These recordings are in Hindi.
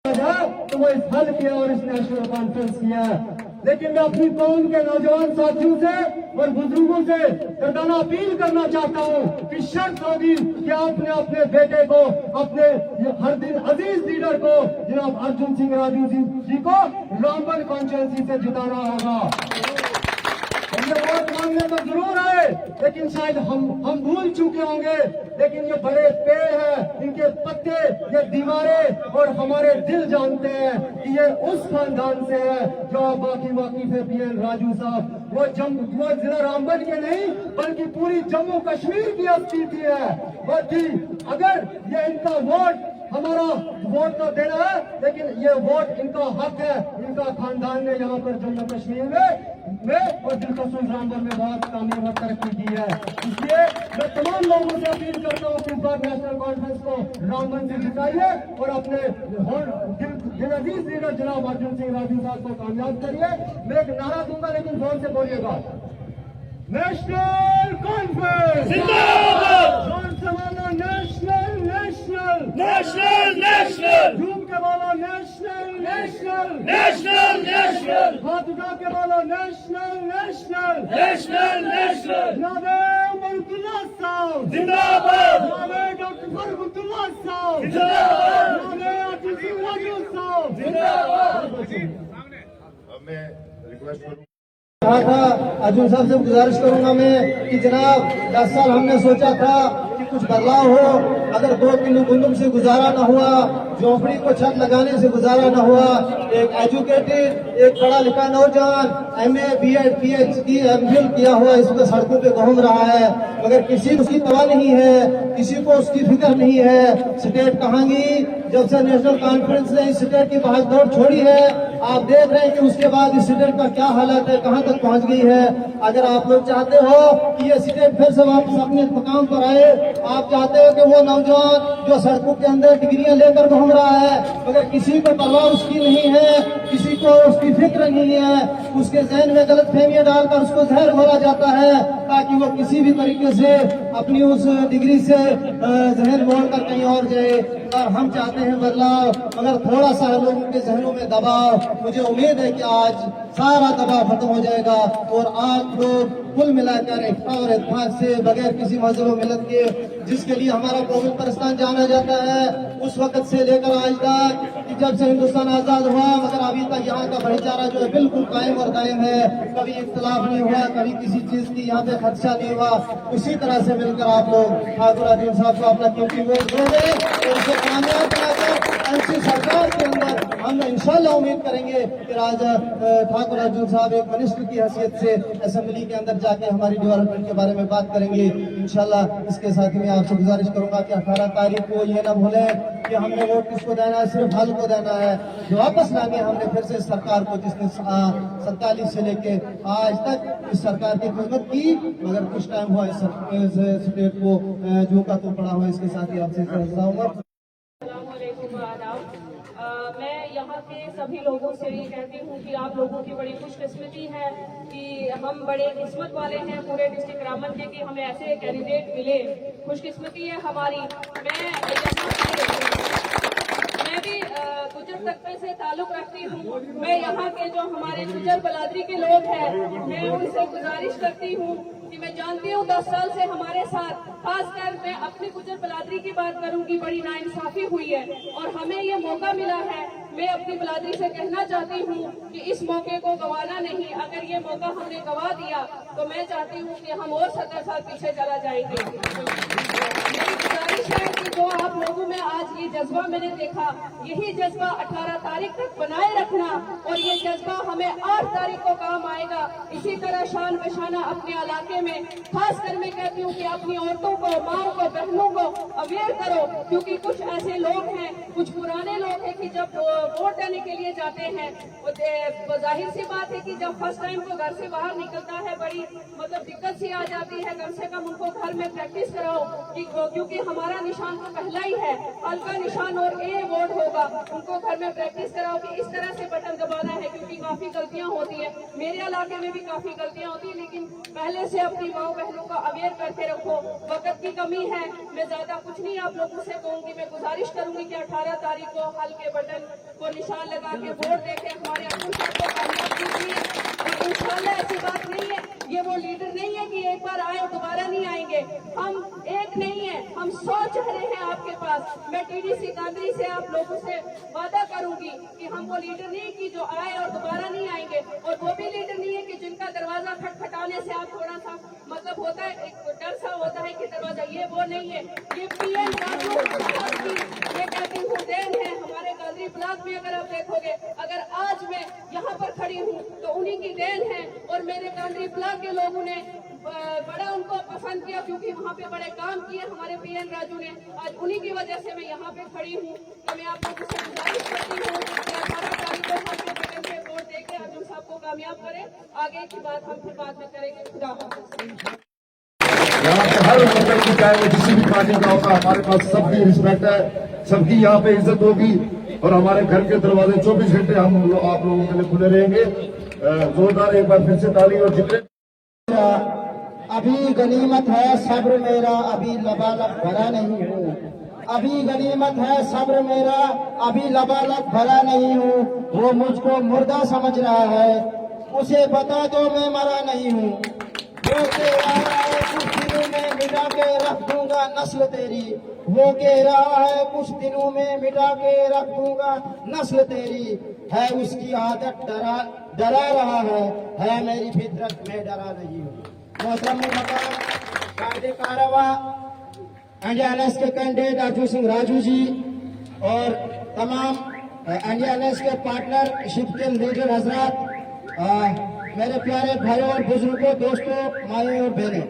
तो वो इस हल किया और इस नेशनल कॉन्फ्रेंस किया। लेकिन मैं अपनी कौम के नौजवान साथियों से और बुजुर्गों से दर्दाना अपील करना चाहता हूँ कि शर्त होगी कि आपने अपने बेटे को, अपने हर दिन अजीज लीडर को, जनाब अर्जुन सिंह राजू जी को रामबन कॉन्स्टिट्यूंसी से जिताना होगा। हमने वोट मांगने तो जरूर आए, लेकिन शायद हम भूल चुके होंगे। लेकिन ये बड़े पेड़ हैं, इनके पत्ते, ये दीवारें और हमारे दिल जानते हैं कि ये उस खानदान से है जो बाकी वाकिफ है पीएन राजू साहब। वो जिला रामबन के नहीं बल्कि पूरी जम्मू कश्मीर की अस्तित्व है। वो थी अगर ये इनका वोट, हमारा वोट तो देना है, लेकिन ये वोट इनका हक है। इनका खानदान ने यहाँ पर जम्मू कश्मीर में और दिलखसूस रामबन में बहुत कामयाब और तरक्की की है। इसलिए मैं तमाम लोगों से अपील करता हूँ कि इस बार नेशनल कॉन्फ्रेंस को रामबन से जिताइए और अपने दिल अजीज लीडर जनाब अर्जुन सिंह राजू साहब को कामयाब करिए। मैं एक नारा दूंगा, लेकिन जोर से बोलिएगा, नेशनल कॉन्फ्रेंस जोर से बोलो, नेशनल नेशनल नेशनल नेशनल, झूम के बोलो, नेशनल नेशनल नेशनल नेशनल, हाथ उठा के बोलो, नेशनल नेशनल नेशनल नेशनल। जनाब अब्दुल्ला साहब जिंदाबाद, जनाब डॉक्टर फरूखुल्लाह साहब जिंदाबाद, जनाब अर्जुन सिंह राजू साहब जिंदाबाद। मैं रिक्वेस्ट करूं, कहा था अर्जुन साहब से गुजारिश करूंगा मैं कि जनाब 10 साल हमने सोचा था कि कुछ बदलाव हो, अगर 2 किलो गुंदुम से गुजारा न हुआ, झोपड़ी को छत लगाने से गुजारा न हुआ, एक एजुकेटेड, एक पढ़ा लिखा नौजवान MA BEd PhD MPhil किया हुआ इस पर सड़कों पे घूम रहा है, मगर किसी को उसकी परवाह नहीं है, किसी को उसकी फिक्र नहीं है। स्टेट कहाँ गई? जब से नेशनल कॉन्फ्रेंस ने इस स्टेट की भाग दौड़ छोड़ी है, आप देख रहे हैं कि उसके बाद इस स्टेट का क्या हालत है, कहां तक पहुंच गई है। अगर आप लोग चाहते हो कि ये स्टेट फिर से वापस अपने मकाम पर आए, आप चाहते हो कि वो नौजवान जो सड़कों के अंदर डिग्रियां लेकर घूम रहा है मगर किसी को परवाह उसकी नहीं है, किसी को उसकी फिक्र नहीं है, उसके जहन में गलत फहमियां डालकर उसको जहर घोला जाता है ताकि वो किसी भी तरीके से अपनी उस डिग्री से जहर मोड़ कर कहीं और जाए। और हम चाहते हैं बदलाव, मगर थोड़ा सा लोगों के जहनों में दबाव, मुझे उम्मीद है कि आज सारा दबाव खत्म हो जाएगा और आप लोग कुल मिलाकर एकता और इत्तेफाक से बगैर किसी मजहब मिलत के, जिसके लिए हमारा कोविल परस्तान जाना जाता है, उस वक्त से लेकर आज तक कि जब से हिंदुस्तान आजाद हुआ, मगर अभी तक यहाँ का भाईचारा जो है बिल्कुल कायम और कायम है। कभी इख्तलाफ नहीं हुआ, कभी किसी चीज की यहाँ पे खदशा नहीं हुआ। उसी तरह से मिलकर आप लोग ठाकुर अर्जुन साहब को अपना कीमती वोट दोगे और उसे कामयाब बनाकर ऐसी सरकार के अंदर हम इंशाल्लाह उम्मीद करेंगे कि राजा ठाकुर अर्जुन साहब एक मिनिस्टर की हैसियत से असेंबली के अंदर जाके हमारी डेवलपमेंट के बारे में बात करेंगे इंशाल्लाह। इसके साथ ही मैं आपसे गुजारिश करूंगा कि 18 तारीख को ये ना भूले कि हमने वोट किसको देना है, सिर्फ हल को देना है। जो वापस लाएंगे हमने फिर से सरकार को, जिसने 47 से लेके आज तक इस सरकार की खिदमत की, मगर कुछ टाइम हुआ इस स्टेट को जो का तो पड़ा हुआ। इसके साथ ही आपसे हूँ। मैं यहाँ के सभी लोगों से ये कहती हूँ कि आप लोगों की बड़ी खुशकिस्मती है कि हम बड़े किस्मत वाले हैं पूरे डिस्ट्रिक्ट रामबन के कि हमें ऐसे कैंडिडेट मिले। खुशकिस्मती है हमारी। मैं भी गुजर तबके से ताल्लुक रखती हूँ। मैं यहाँ के जो हमारे गुजर बलादरी के लोग हैं, मैं उनसे गुजारिश करती हूँ कि मैं जानती हूँ 10 साल से हमारे साथ, खासकर मैं अपनी गुजर बलादरी की बात करूंगी, बड़ी नाइंसाफी हुई है और हमें ये मौका मिला है। मैं अपनी बलादरी से कहना चाहती हूँ कि इस मौके को गंवाना नहीं। अगर ये मौका हमने गंवा दिया तो मैं चाहती हूँ कि हम और 70 साल पीछे चला जाएंगे। मेरी गुजारिश है कि जो आप लोगों में आज ये जज्बा मैंने देखा, यही जज्बा 18 तारीख तक बनाए रखना और ये जज्बा हमें 8 तारीख को काम आएगा। इसी तरह शान बशाना अपने इलाके में, खासकर मैं कहती हूँ कि अपनी औरतों को, माओ को, बहनों को अवेयर करो, क्योंकि कुछ ऐसे लोग हैं, कुछ पुराने लोग हैं कि जब वोट देने के लिए जाते हैं तो जाहिर सी बात है कि जब फर्स्ट टाइम को घर से बाहर निकलता है बड़ी दिक्कत सी आ जाती है। कम से कम उनको घर में प्रैक्टिस कराओ कि क्योंकि हमारा निशान तो पहला ही है, हल्का निशान और ए वोट होगा। उनको घर में प्रैक्टिस कराओ कि इस तरह से बटन दबाना है, क्योंकि काफी गलतियां होती है। मेरे इलाके में भी काफी गलतियां होती है, लेकिन पहले से अपनी माओ बहनों को अवेयर करके रखो। वक्त की कमी है, मैं ज्यादा कुछ नहीं आप लोगों से कहूंगी। मैं गुजारिश करूंगी कि 18 तारीख को हल के के बटन को निशान लगा के वोट देके हमारे अब्दुल साहब को कामयाब कीजिए। और इंशाल्लाह ऐसी बात नहीं है, ये वो लीडर नहीं है कि एक बार आए और दोबारा नहीं आएंगे। हम एक नहीं है, हम 100 चेहरे हैं आपके पास। मैं टीडीसी कांदरी से आप लोगों से वादा करूंगी कि हम वो लीडर नहीं कि जो आए और दोबारा नहीं आएंगे, और वो भी लीडर नहीं है कि जिनका दरवाजा खटखटाने से आप थोड़ा सा मतलब होता है, एक डर सा होता है कि दरवाजा, ये वो नहीं है। ये पीएन राजू की ये कहती हूँ देन है हमारे गाजरी ब्लॉक में। अगर आप देखोगे, अगर आज मैं यहाँ पर खड़ी हूँ तो उन्हीं की देन है, और मेरे गाजरी ब्लॉक के लोगों ने बड़ा उनको पसंद किया क्योंकि वहाँ पे बड़े काम किए हमारे पीएन राजू ने। आज उन्हीं की वजह से मैं यहाँ पे खड़ी हूँ। तो मैं आप लोगों से गुजारिश करती हूँ कि 18 तारीख को हम बटन पे वोट देके अर्जुन साहब को कामयाब करें। आगे की बात हम फिर बाद में करेंगे। खुदा हाफिज़। यहाँ पे हर वोटर की, चाहे वो किसी भी पार्टी का होगा, हमारे पास सबकी रिस्पेक्ट है, सबकी यहाँ पे इज्जत होगी, और हमारे घर के दरवाजे 24 घंटे हम आप लोगों के लिए खुले रहेंगे। जोरदार एक बार फिर से ताली। और जितने अभी गनीमत है सब्र मेरा, अभी लबालब भरा नहीं हूँ। अभी गनीमत है सब्र मेरा, अभी लबालब भरा नहीं हूँ। वो मुझको मुर्दा समझ रहा है, उसे बता दो मैं मरा नहीं हूँ। वो कह रहा है कुछ दिनों में मिटा के रख दूंगा नस्ल तेरी। वो कह रहा है कुछ दिनों में मिटा के रख दूंगा नस्ल तेरी। है उसकी आदत डरा रहा है मेरी फितरत में डरा नहीं हूँ। मोहतरम कायदे कारवा एनडीएलएस के कैंडिडेट अर्जुन सिंह राजू जी और तमाम एनडीएलएस के पार्टनरशिप के लीडर हजरात, मेरे प्यारे भाइयों और बुजुर्गों, दोस्तों, माइयों और बहनों,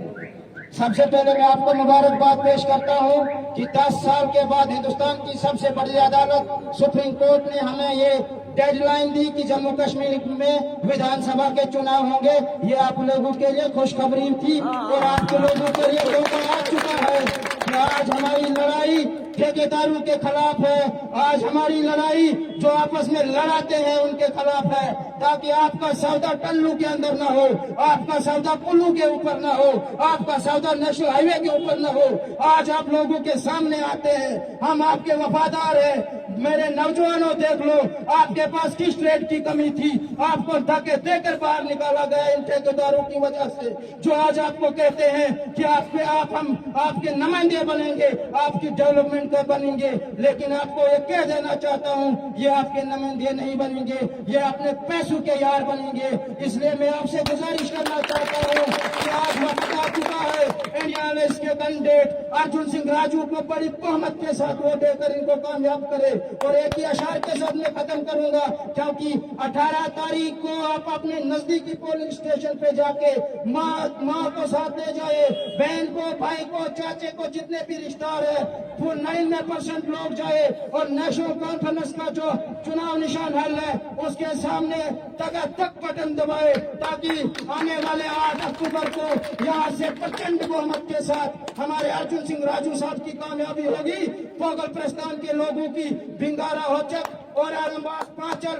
सबसे पहले मैं आपको मुबारकबाद पेश करता हूं कि 10 साल के बाद हिंदुस्तान की सबसे बड़ी अदालत सुप्रीम कोर्ट ने हमें ये डेडलाइन दी कि जम्मू कश्मीर में विधानसभा के चुनाव होंगे। ये आप लोगों के लिए खुशखबरी थी और आपके लोगों के लिए मौका आ चुका है कि आज हमारी लड़ाई ठेकेदारों के खिलाफ है। आज हमारी लड़ाई जो आपस में लड़ाते हैं उनके खिलाफ है, ताकि आपका सौदा टल्लू के अंदर ना हो, आपका सौदा कुल्लू के ऊपर ना हो, आपका सौदा नेशनल हाईवे के ऊपर ना हो। आज आप लोगों के सामने आते हैं, हम आपके वफादार हैं। मेरे नौजवानों देख लो, आपके पास किस रेट की कमी थी, आपको धक्के देकर बाहर निकाला गया इन ठेकेदारों की वजह से, जो आज आपको कहते हैं कि हम आपके नुमाइंदे बनेंगे, आपकी डेवलपमेंट का बनेंगे। लेकिन आपको ये कह देना चाहता हूँ, ये आपके नुमाइंदे नहीं बनेंगे, ये अपने पैसों के यार बनेंगे। इसलिए मैं आपसे गुजारिश करना चाहता हूँ कि आज वक्त आ चुका है एनडीएलएस के कैंडिडेट अर्जुन सिंह राजू को बड़ी बहुमत के साथ वोट देकर इनको कामयाब करे। और एक ही अशार के साथ मैं खत्म करूंगा, क्योंकि 18 तारीख को आप अपने नजदीकी पोलिंग स्टेशन पे जाके माँ को साथ ले जाए, बहन को, भाई को, चाचे को, जितने भी रिश्तेदार है, 99% लोग जाए और नेशनल कॉन्फ्रेंस का जो चुनाव निशान हल है उसके सामने तक बटन दबाए, ताकि आने वाले 8 अक्टूबर को यहाँ से प्रचंड बहुमत के साथ हमारे अर्जुन सिंह राजू साहब की कामयाबी होगी। पोगल प्रस्थान के लोगों की, भिंगारा, होचक और आलमबाग, पांचल,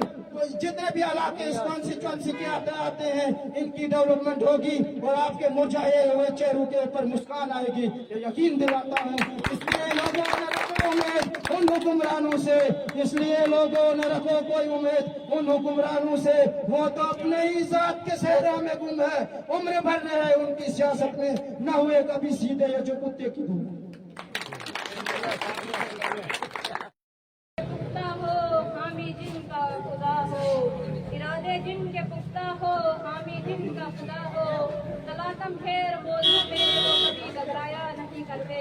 जितने भी इलाके इस कॉन्स्टिट्यूएंसी के आते हैं, इनकी डेवलपमेंट होगी और आपके मुरझाए हुए चेहरों के ऊपर मुस्कान आएगी, ये यकीन दिलाता हूँ। इसलिए लोगों ने रखो उम्मीद उन हुक्मरानों से, इसलिए लोगों ने रखो कोई उम्मीद उन हुक्मरानों से, वो तो अपने ही जात के सहरा में गुम है, उम्र भर रहे उनकी सियासत में, न हुए कभी सीधे ये जो कुत्ते की धूम। जिनका खुदा हो, इरादे जिनके पुख्ता हो, हामी जिनका खुदा हो, तलातम फेर बोलने में वो कभी घबराया नहीं करते।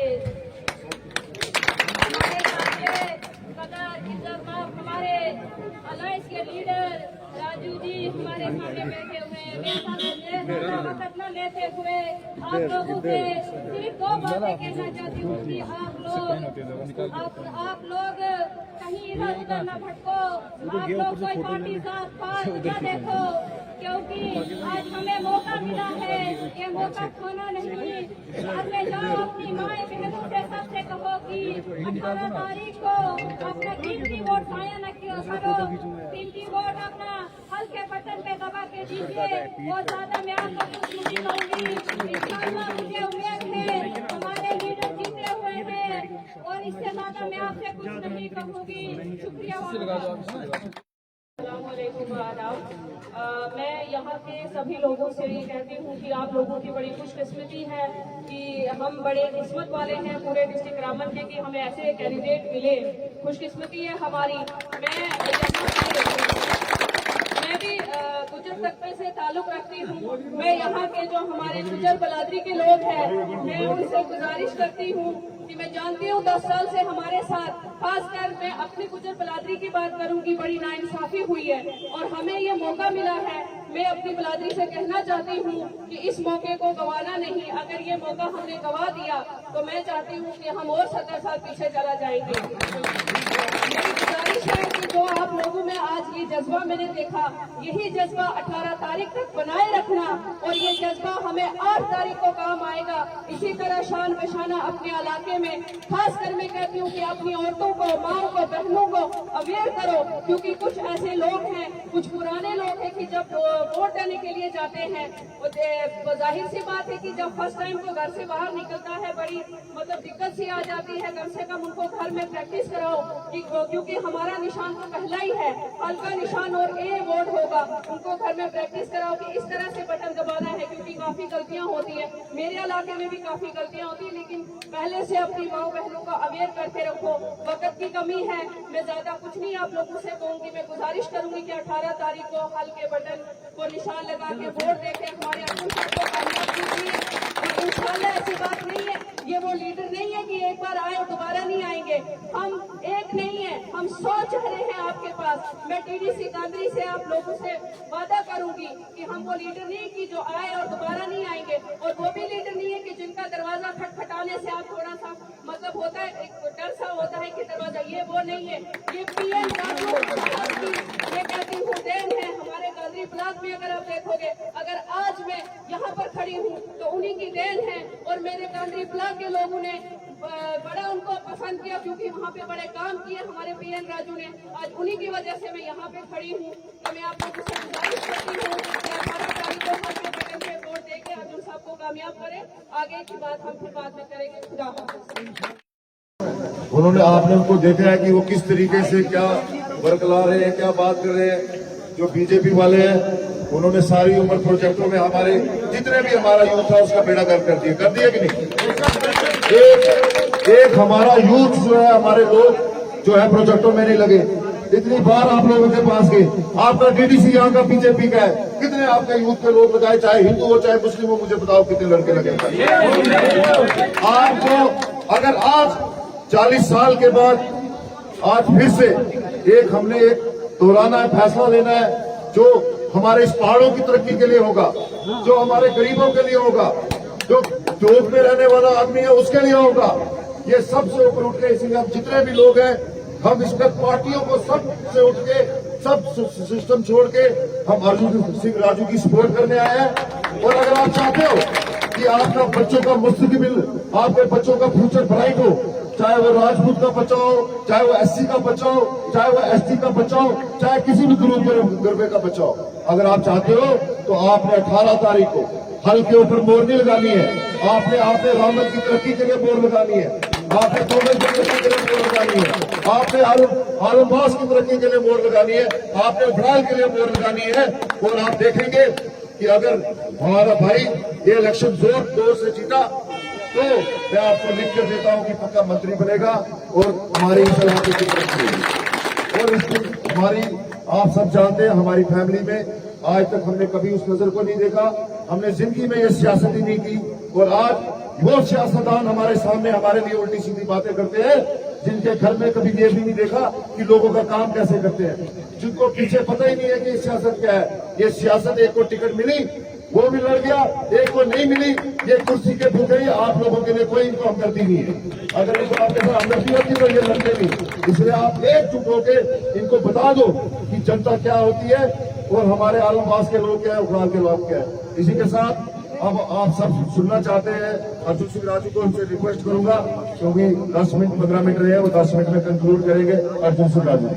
हमारे सामने कदर इज्जत हमारे अलायंस के लीडर राजू जी हमारे सामने बैठे हुए हैं। वक्त न लेते हुए आप लोगों से सिर्फ 2 बातें कहना चाहती हूँ कि आप लोग कहीं इधर उधर न भटको, आप लोग कोई पार्टी साथ न देखो, क्योंकि आज हमें मौका मिला है, ये मौका खोना नहीं। घर में जाओ, अपनी माए बहनों से सबसे कहो कि 18 तारीख को अपना कीमती वोट जाया न करो, कीमती वोट अपना हल्के बटन पे दबा के दीजिए। बहुत ज्यादा मैं आपको कुछ नहीं कहूँगी, इंशाअल्लाह मुझे उम्मीद है हमारे लीडर जीते हुए हैं और इससे ज्यादा मैं आपसे कुछ नहीं कहूँगी। शुक्रिया। मैं यहाँ के सभी लोगों से ये कहती हूँ कि आप लोगों की बड़ी खुशकिस्मती है कि हम बड़े किस्मत वाले हैं पूरे डिस्ट्रिक्ट रामन के कि हमें ऐसे कैंडिडेट मिले। खुशकिस्मती है हमारी। मैं भी गुजर तकबे से ताल्लुक रखती हूँ। मैं यहाँ के जो हमारे गुजर बलादरी के लोग हैं, मैं उनसे गुजारिश करती हूँ कि मैं जानती हूँ 10 साल से हमारे साथ, खासकर मैं अपनी गुजर बलादरी की बात करूंगी, बड़ी नाइंसाफी हुई है और हमें ये मौका मिला है। मैं अपनी बलादरी से कहना चाहती हूँ कि इस मौके को गंवाना नहीं। अगर ये मौका हमने गंवा दिया तो मैं चाहती हूँ कि हम और 70 साल पीछे चला जाएंगे। मेरी गुजारिश है कि जो आप लोगों में आज ये जज्बा मैंने देखा, यही जज्बा 18 तारीख तक बनाए रखना और ये जज्बा हमें 8 तारीख को काम आएगा। इसी तरह शान बशाना अपने इलाके में, खासकर मैं कहती हूँ कि अपनी औरतों को, माओ को, बहनों को अवेयर करो, क्योंकि कुछ ऐसे लोग हैं, कुछ पुराने लोग हैं कि जब वोट देने के लिए जाते हैं वो जाहिर सी बात है कि जब फर्स्ट टाइम को घर से बाहर निकलता है बड़ी मतलब दिक्कत सी आ जाती है। कम से कम उनको घर में प्रैक्टिस कराओ कि क्योंकि हमारा निशान तो पहला ही है, हल्का निशान और ए वोट होगा। उनको घर में प्रैक्टिस कराओ कि इस तरह से बटन दबाना है, क्योंकि काफी गलतियां होती है। मेरे इलाके में भी काफी गलतियां होती है, लेकिन पहले से अपनी माओ बहनों का अवेयर करके रखो। वक्त की कमी है, मैं ज्यादा कुछ नहीं आप लोगों से कहूंगी। मैं गुजारिश करूंगी कि 18 तारीख को हल्के बटन को निशान लगा के वोट देके हमारे अब्दुल साहब को कामयाब कीजिए। और इंशाल्लाह ऐसी बात नहीं है, ये वो लीडर नहीं है कि एक बार आए और दोबारा नहीं आएंगे। हम एक नहीं है, हम 100 चेहरे हैं आपके पास। मैं टीडीसी कांगड़ी से आप लोगों से वादा करूंगी कि हम वो लीडर नहीं कि जो आए और दोबारा नहीं आएंगे, और वो भी लीडर नहीं है कि जिनका दरवाजा खटखटाने से आप थोड़ा सा मतलब होता है, एक डर सा होता है कि दरवाजा, ये वो नहीं है। ये पीएन राजू की मैं कहती हूँ देन है हमारे गांधी ब्लॉक में। अगर आप देखोगे, अगर आज मैं यहाँ पर खड़ी हूँ तो उन्हीं की देन है, और मेरे गांधी ब्लॉक के लोगों ने बड़ा उनको पसंद किया, क्योंकि वहाँ पे बड़े काम किए हमारे पीएन राजू ने। आज उन्हीं की वजह से मैं यहाँ पे खड़ी हूँ। तो मैं आप लोगों से गुजारिश करती हूँ कि 18 तारीख को हल्के बटन पे वोट देके अर्जुन साहब को कामयाब करें। आगे की बात हम फिर बाद में करेंगे। खुदा हाफिज़। उन्होंने, आपने उनको देखा है कि वो किस तरीके से क्या बरकला रहे हैं, क्या बात कर रहे हैं। जो बीजेपी वाले हैं उन्होंने सारी उम्र प्रोजेक्टों में हमारे जितने भी हमारा यूथ था उसका बेड़ा गर्क कर दिया कि नहीं। एक हमारा यूथ जो है, हमारे लोग जो है प्रोजेक्टों में नहीं लगे। इतनी बार आप लोगों के पास गए, आपका डीडीसी यहाँ का बीजेपी का है, कितने आपके यूथ के लोग लगाए, चाहे हिंदू हो चाहे मुस्लिम हो, मुझे बताओ कितने लड़के लगे। आपको अगर आज 40 साल के बाद आज फिर से हमने एक दोहराना है, फैसला लेना है जो हमारे इस पहाड़ों की तरक्की के लिए होगा, जो हमारे गरीबों के लिए होगा, जो जोध में रहने वाला आदमी है उसके लिए होगा। ये सबसे ऊपर उठ के, इसीलिए हम जितने भी लोग हैं, हम इस पर पार्टियों को सबसे उठ के, सब सिस्टम छोड़ के हम अर्जुन सिंह राजू की सपोर्ट करने आए हैं। और अगर आप चाहते हो कि आपका बच्चों का मुस्तकबिल, आपके बच्चों का फ्यूचर ब्राइट हो, चाहे वो राजपूत का बच्चा हो, चाहे वो एससी का बच्चा हो, चाहे वो एसटी का बच्चा हो, चाहे किसी भी गुरबे का बच्चा हो, अगर आप चाहते हो तो आपने 18 तारीख को हल के ऊपर मोहर नहीं लगानी है। आपने रामन की तरक्की के लिए मोहर लगानी है, आपने कांग्रेस की तरक्की के लिए मोहर लगानी है, आपने आलमबाज की तरक्की के लिए मोहर लगानी है, आपने बड़ाल के लिए मोहर लगानी है। और आप देखेंगे कि अगर हमारा भाई ये इलेक्शन जोर से जीता तो मैं आपको लिख कर देता हूं कि पक्का मंत्री बनेगा और हमारी सलाह की तरक्की होगी। और इसकी हमारी, आप सब जानते हैं, हमारी फैमिली में आज तक हमने कभी उस नजर को नहीं देखा, हमने जिंदगी में ये सियासत ही नहीं की। और आज वो सियासतदान हमारे सामने हमारे लिए उल्टी सीधी बातें करते हैं, जिनके घर में कभी ये भी नहीं देखा कि लोगों का काम कैसे करते हैं, जिनको पीछे पता ही नहीं है कि सियासत क्या है। ये सियासत, एक को टिकट मिली वो भी लड़ गया, एक को नहीं मिली, ये कुर्सी के भूखे ही आप लोगों के लिए कोई इनको हमदर्दी नहीं है। अगर इनको आपके साथ हमदर्दी होती तो ये लड़ते नहीं। इसलिए आप एकजुट होकर इनको बता दो कि जनता क्या होती है और हमारे आलमबाज के लोग क्या है, उखराल के लोग क्या है। इसी के साथ अब आप सब सुनना चाहते हैं अर्जुन सिंह राजू को, उनसे रिक्वेस्ट करूंगा क्योंकि 10 मिनट 15 मिनट रहे, वो 10 मिनट में कंक्लूड करेंगे। अर्जुन सिंह राजू।